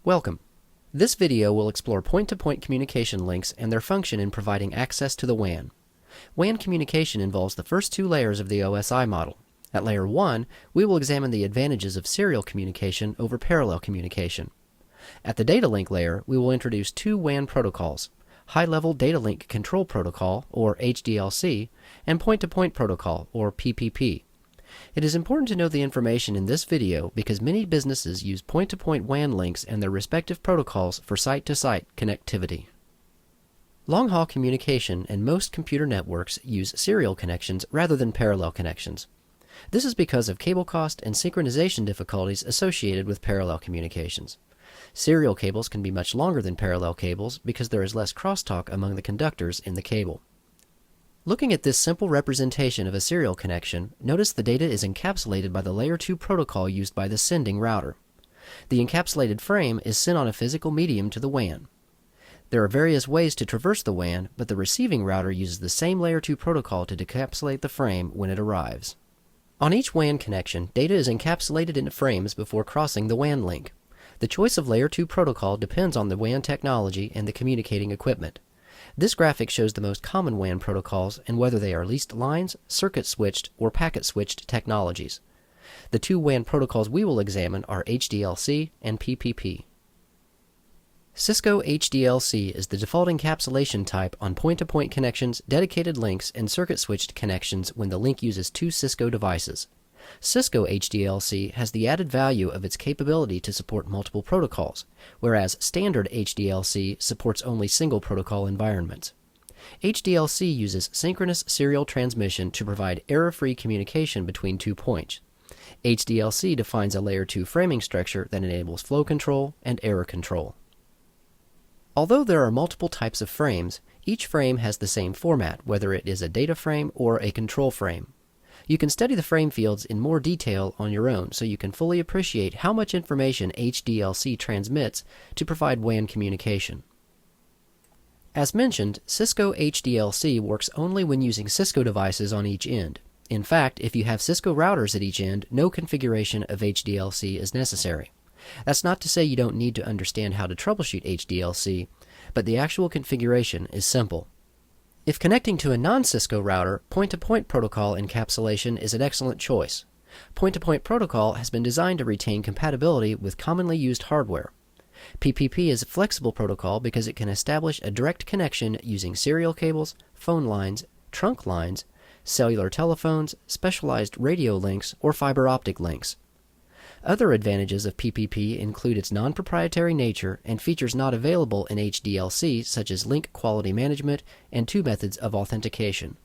Welcome. This video will explore point-to-point communication links and their function in providing access to the WAN. WAN communication involves the first two layers of the OSI model. At layer 1, we will examine the advantages of serial communication over parallel communication. At the data link layer, we will introduce two WAN protocols, High-Level Data Link Control Protocol, or HDLC, and Point-to-Point Protocol, or PPP. It is important to know the information in this video because many businesses use point-to-point WAN links and their respective protocols for site-to-site connectivity. Long-haul communication and most computer networks use serial connections rather than parallel connections. This is because of cable cost and synchronization difficulties associated with parallel communications. Serial cables can be much longer than parallel cables because there is less crosstalk among the conductors in the cable. Looking at this simple representation of a serial connection, notice the data is encapsulated by the Layer 2 protocol used by the sending router. The encapsulated frame is sent on a physical medium to the WAN. There are various ways to traverse the WAN, but the receiving router uses the same Layer 2 protocol to decapsulate the frame when it arrives. On each WAN connection, data is encapsulated into frames before crossing the WAN link. The choice of Layer 2 protocol depends on the WAN technology and the communicating equipment. This graphic shows the most common WAN protocols and whether they are leased lines, circuit-switched, or packet-switched technologies. The two WAN protocols we will examine are HDLC and PPP. Cisco HDLC is the default encapsulation type on point-to-point connections, dedicated links, and circuit-switched connections when the link uses two Cisco devices. Cisco HDLC has the added value of its capability to support multiple protocols, whereas standard HDLC supports only single protocol environments. HDLC uses synchronous serial transmission to provide error-free communication between two points. HDLC defines a Layer 2 framing structure that enables flow control and error control. Although there are multiple types of frames, each frame has the same format, whether it is a data frame or a control frame. You can study the frame fields in more detail on your own so you can fully appreciate how much information HDLC transmits to provide WAN communication. As mentioned, Cisco HDLC works only when using Cisco devices on each end. In fact, if you have Cisco routers at each end, no configuration of HDLC is necessary. That's not to say you don't need to understand how to troubleshoot HDLC, but the actual configuration is simple. If connecting to a non-Cisco router, point-to-point protocol encapsulation is an excellent choice. Point-to-point protocol has been designed to retain compatibility with commonly used hardware. PPP is a flexible protocol because it can establish a direct connection using serial cables, phone lines, trunk lines, cellular telephones, specialized radio links, or fiber optic links. Other advantages of PPP include its non-proprietary nature and features not available in HDLC such as link quality management and two methods of authentication.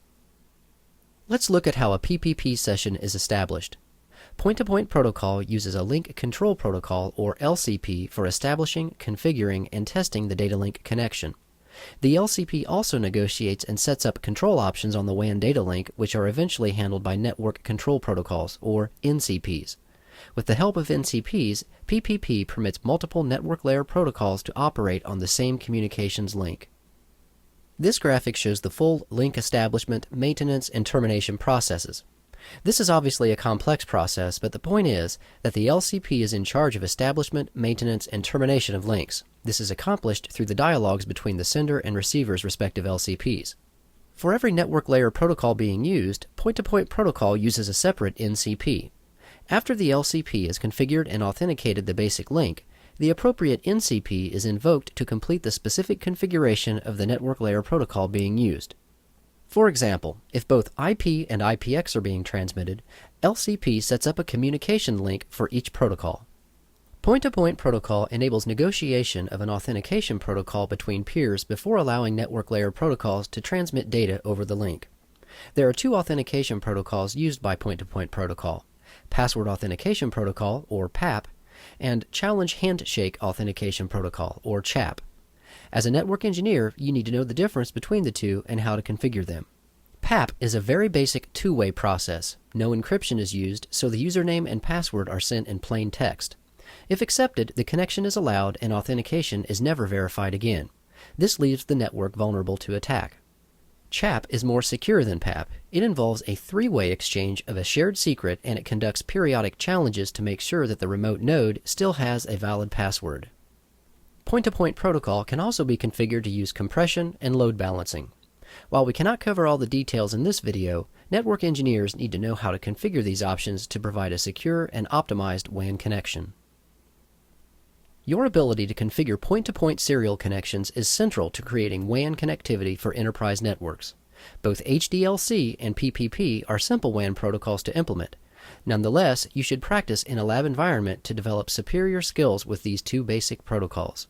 Let's look at how a PPP session is established. Point-to-point protocol uses a link control protocol or LCP for establishing, configuring, and testing the data link connection. The LCP also negotiates and sets up control options on the WAN data link, which are eventually handled by network control protocols or NCPs. With the help of NCPs, PPP permits multiple network layer protocols to operate on the same communications link. This graphic shows the full link establishment, maintenance, and termination processes. This is obviously a complex process, but the point is that the LCP is in charge of establishment, maintenance, and termination of links. This is accomplished through the dialogues between the sender and receiver's respective LCPs. For every network layer protocol being used, point-to-point protocol uses a separate NCP. After the LCP has configured and authenticated the basic link, the appropriate NCP is invoked to complete the specific configuration of the network layer protocol being used. For example, if both IP and IPX are being transmitted, LCP sets up a communication link for each protocol. Point-to-point protocol enables negotiation of an authentication protocol between peers before allowing network layer protocols to transmit data over the link. There are two authentication protocols used by point-to-point protocol: Password Authentication Protocol, or PAP, and Challenge Handshake Authentication Protocol, or CHAP. As a network engineer, you need to know the difference between the two and how to configure them. PAP is a very basic two-way process. No encryption is used, so the username and password are sent in plain text. If accepted, the connection is allowed and authentication is never verified again. This leaves the network vulnerable to attack. CHAP is more secure than PAP. It involves a three-way exchange of a shared secret, and it conducts periodic challenges to make sure that the remote node still has a valid password. Point-to-point protocol can also be configured to use compression and load balancing. While we cannot cover all the details in this video, network engineers need to know how to configure these options to provide a secure and optimized WAN connection. Your ability to configure point-to-point serial connections is central to creating WAN connectivity for enterprise networks. Both HDLC and PPP are simple WAN protocols to implement. Nonetheless, you should practice in a lab environment to develop superior skills with these two basic protocols.